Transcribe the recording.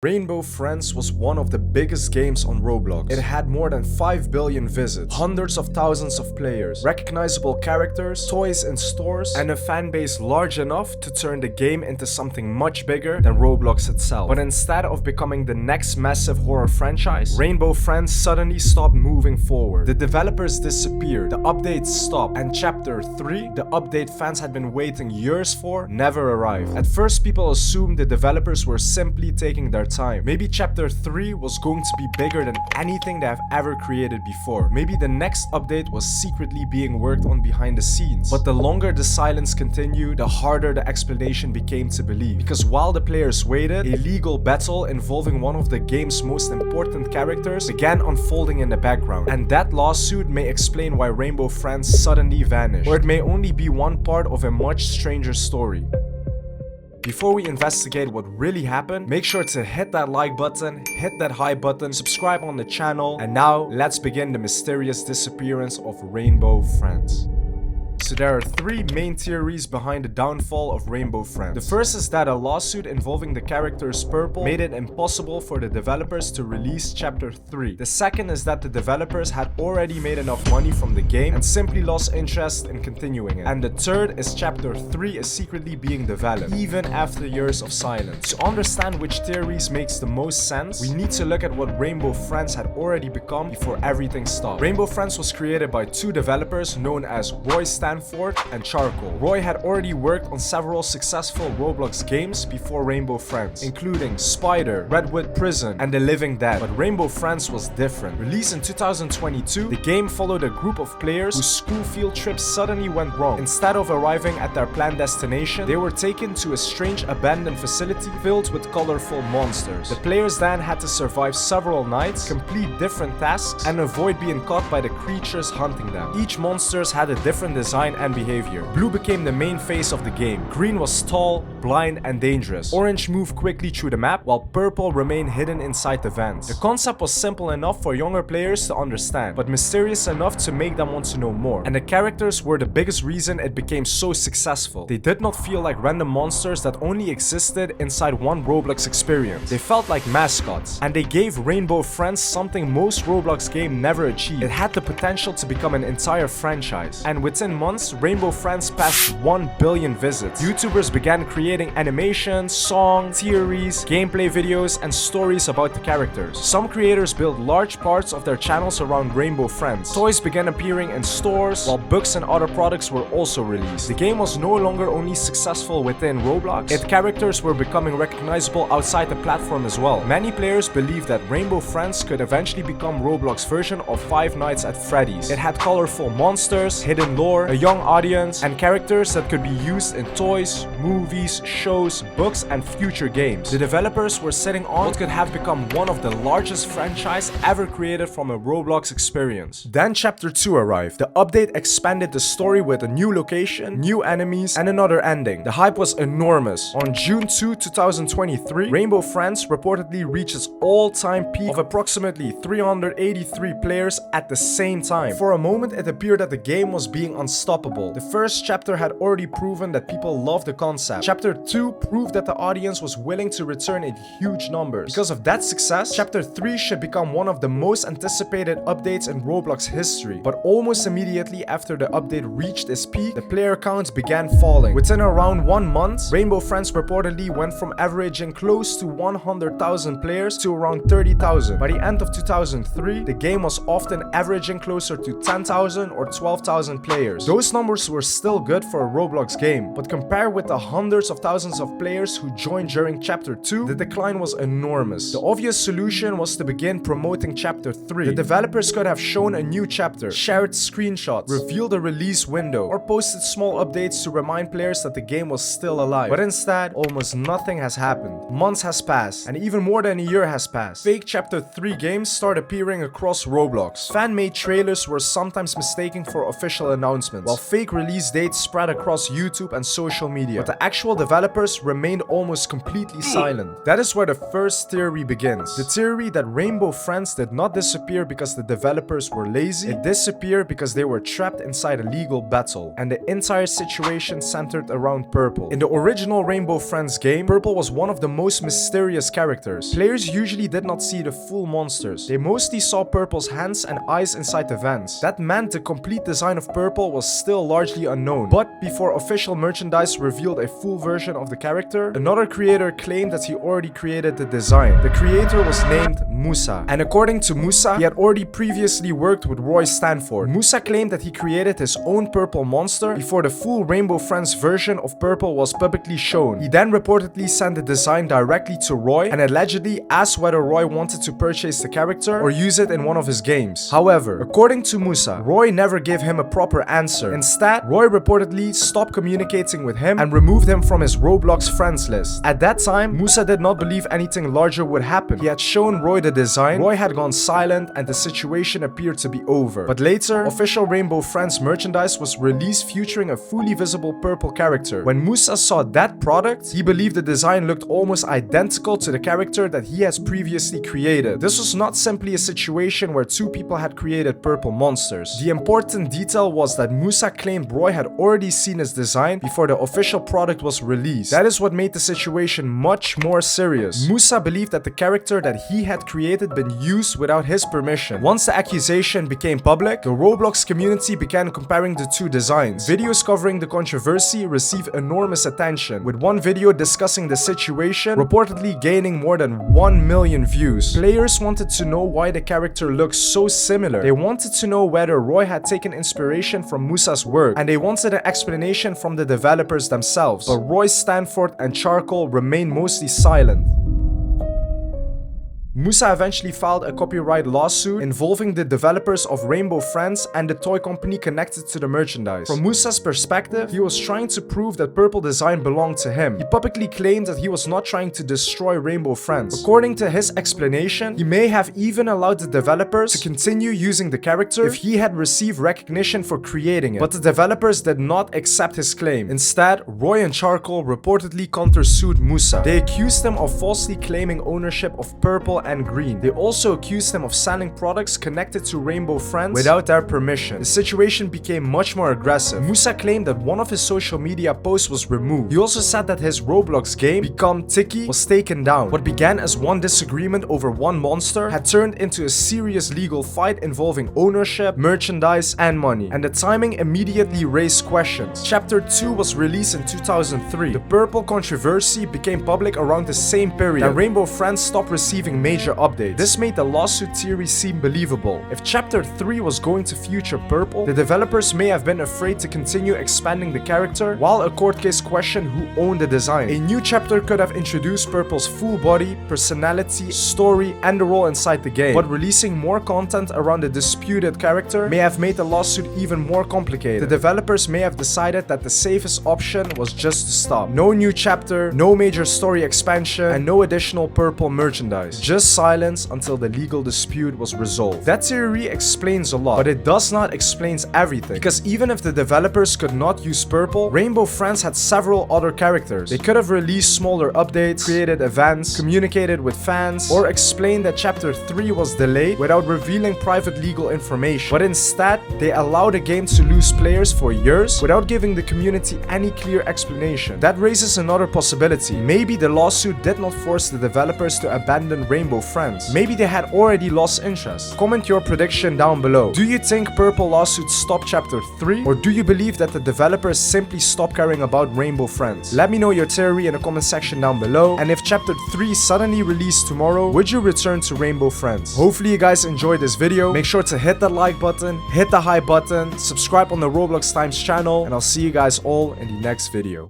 Rainbow Friends was one of the biggest games on Roblox. It had more than 5 billion visits, hundreds of thousands of players, recognizable characters, toys in stores, and a fanbase large enough to turn the game into something much bigger than Roblox itself. But instead of becoming the next massive horror franchise, Rainbow Friends suddenly stopped moving forward. The developers disappeared, the updates stopped, and Chapter 3, the update fans had been waiting years for, never arrived. At first, people assumed the developers were simply taking their time. Maybe Chapter 3 was going to be bigger than anything they have ever created before. Maybe the next update was secretly being worked on behind the scenes. But the longer the silence continued, the harder the explanation became to believe. Because while the players waited, a legal battle involving one of the game's most important characters began unfolding in the background. And that lawsuit may explain why Rainbow Friends suddenly vanished. Or it may only be one part of a much stranger story. Before we investigate what really happened, make sure to hit that like button, hit that hype button, subscribe on the channel, and now let's begin the mysterious disappearance of Rainbow Friends. So there are three main theories behind the downfall of Rainbow Friends. The first is that a lawsuit involving the characters Purple made it impossible for the developers to release Chapter 3. The second is that the developers had already made enough money from the game and simply lost interest in continuing it. And the third is Chapter 3 is secretly being developed, even after years of silence. To understand which theories makes the most sense, we need to look at what Rainbow Friends had already become before everything stopped. Rainbow Friends was created by two developers known as Roy Stanford and Charcoal. Roy had already worked on several successful Roblox games before Rainbow Friends, including Spider, Redwood Prison, and The Living Dead. But Rainbow Friends was different. Released in 2022, the game followed a group of players whose school field trips suddenly went wrong. Instead of arriving at their planned destination, they were taken to a strange abandoned facility filled with colorful monsters. The players then had to survive several nights, complete different tasks, and avoid being caught by the creatures hunting them. Each monster had a different design and behavior. Blue became the main face of the game. Green was tall, blind, and dangerous. Orange moved quickly through the map, while Purple remained hidden inside the vents. The concept was simple enough for younger players to understand, but mysterious enough to make them want to know more. And the characters were the biggest reason it became so successful. They did not feel like random monsters that only existed inside one Roblox experience. They felt like mascots, and they gave Rainbow Friends something most Roblox games never achieved. It had the potential to become an entire franchise. And within months, Rainbow Friends passed 1 billion visits. YouTubers began creating animations, songs, theories, gameplay videos, and stories about the characters. Some creators built large parts of their channels around Rainbow Friends. Toys began appearing in stores, while books and other products were also released. The game was no longer only successful within Roblox, its characters were becoming recognizable outside the platform as well. Many players believed that Rainbow Friends could eventually become Roblox's version of Five Nights at Freddy's. It had colorful monsters, hidden lore, a young audience, and characters that could be used in toys, movies, shows, books, and future games. The developers were sitting on what could have become one of the largest franchises ever created from a Roblox experience. Then Chapter 2 arrived. The update expanded the story with a new location, new enemies, and another ending. The hype was enormous. On June 2, 2023, Rainbow Friends reportedly reached its all-time peak of approximately 383 players at the same time. For a moment, it appeared that the game was being unstoppable. The first chapter had already proven that people loved the concept. Chapter 2 proved that the audience was willing to return in huge numbers. Because of that success, Chapter 3 should become one of the most anticipated updates in Roblox history. But almost immediately after the update reached its peak, the player count began falling. Within around 1 month, Rainbow Friends reportedly went from averaging close to 100,000 players to around 30,000. By the end of 2003, the game was often averaging closer to 10,000 or 12,000 players. Those numbers were still good for a Roblox game, but compared with the hundreds of thousands of players who joined during Chapter 2, the decline was enormous. The obvious solution was to begin promoting Chapter 3. The developers could have shown a new chapter, shared screenshots, revealed a release window, or posted small updates to remind players that the game was still alive. But instead, almost nothing has happened. Months has passed, and even more than a year has passed. Fake Chapter 3 games start appearing across Roblox. Fan-made trailers were sometimes mistaken for official announcements, while fake release dates spread across YouTube and social media. But the actual developers remained almost completely silent. That is where the first theory begins. The theory that Rainbow Friends did not disappear because the developers were lazy. It disappeared because they were trapped inside a legal battle, and the entire situation centered around Purple. In the original Rainbow Friends game, Purple was one of the most mysterious characters. Players usually did not see the full monsters. They mostly saw Purple's hands and eyes inside the vents. That meant the complete design of Purple was still largely unknown. But before official merchandise revealed a full version of the character, another creator claimed that he already created the design. The creator was named Musa, and according to Musa, he had already previously worked with Roy Stanford. Musa claimed that he created his own Purple monster before the full Rainbow Friends version of Purple was publicly shown. He then reportedly sent the design directly to Roy and allegedly asked whether Roy wanted to purchase the character or use it in one of his games. However, according to Musa, Roy never gave him a proper answer. Instead, Roy reportedly stopped communicating with him and removed him from his Roblox friends list. At that time, Musa did not believe anything larger would happen. He had shown Roy the design, Roy had gone silent, and the situation appeared to be over. But later, official Rainbow Friends merchandise was released featuring a fully visible Purple character. When Musa saw that product, he believed the design looked almost identical to the character that he has previously created. This was not simply a situation where two people had created Purple monsters. The important detail was that Musa claimed Roy had already seen his design before the official product was released. That is what made the situation much more serious. Musa believed that the character that he had created been used without his permission. Once the accusation became public, the Roblox community began comparing the two designs. Videos covering the controversy received enormous attention, with one video discussing the situation reportedly gaining more than 1 million views. Players wanted to know why the character looks so similar. They wanted to know whether Roy had taken inspiration from Musa's work, and they wanted an explanation from the developers themselves. But Roy Stanford and Charcoal remained mostly silent. Musa eventually filed a copyright lawsuit involving the developers of Rainbow Friends and the toy company connected to the merchandise. From Musa's perspective, he was trying to prove that Purple design belonged to him. He publicly claimed that he was not trying to destroy Rainbow Friends. According to his explanation, he may have even allowed the developers to continue using the character if he had received recognition for creating it. But the developers did not accept his claim. Instead, Roy and Charcoal reportedly countersued Musa. They accused him of falsely claiming ownership of Purple and Green. They also accused him of selling products connected to Rainbow Friends without their permission. The situation became much more aggressive. Musa claimed that one of his social media posts was removed. He also said that his Roblox game, Become Tiki, was taken down. What began as one disagreement over one monster had turned into a serious legal fight involving ownership, merchandise, and money. And the timing immediately raised questions. Chapter 2 was released in 2003. The Purple controversy became public around the same period, and Rainbow Friends stopped receiving major updates. This made the lawsuit theory seem believable. If Chapter 3 was going to feature Purple, the developers may have been afraid to continue expanding the character, while a court case questioned who owned the design. A new chapter could have introduced Purple's full body, personality, story, and the role inside the game. But releasing more content around the disputed character may have made the lawsuit even more complicated. The developers may have decided that the safest option was just to stop. No new chapter, no major story expansion, and no additional Purple merchandise. Just silence until the legal dispute was resolved. That theory explains a lot, but it does not explain everything. Because even if the developers could not use Purple, Rainbow Friends had several other characters. They could have released smaller updates, created events, communicated with fans, or explained that Chapter 3 was delayed without revealing private legal information. But instead, they allowed the game to lose players for years without giving the community any clear explanation. That raises another possibility. Maybe the lawsuit did not force the developers to abandon Rainbow Friends. Maybe they had already lost interest. Comment your prediction down below. Do you think Purple lawsuit stopped Chapter 3? Or do you believe that the developers simply stopped caring about Rainbow Friends? Let me know your theory in the comment section down below. And if Chapter 3 suddenly released tomorrow, would you return to Rainbow Friends? Hopefully you guys enjoyed this video. Make sure to hit that like button, hit the hype button, subscribe on the Roblox Times channel, and I'll see you guys all in the next video.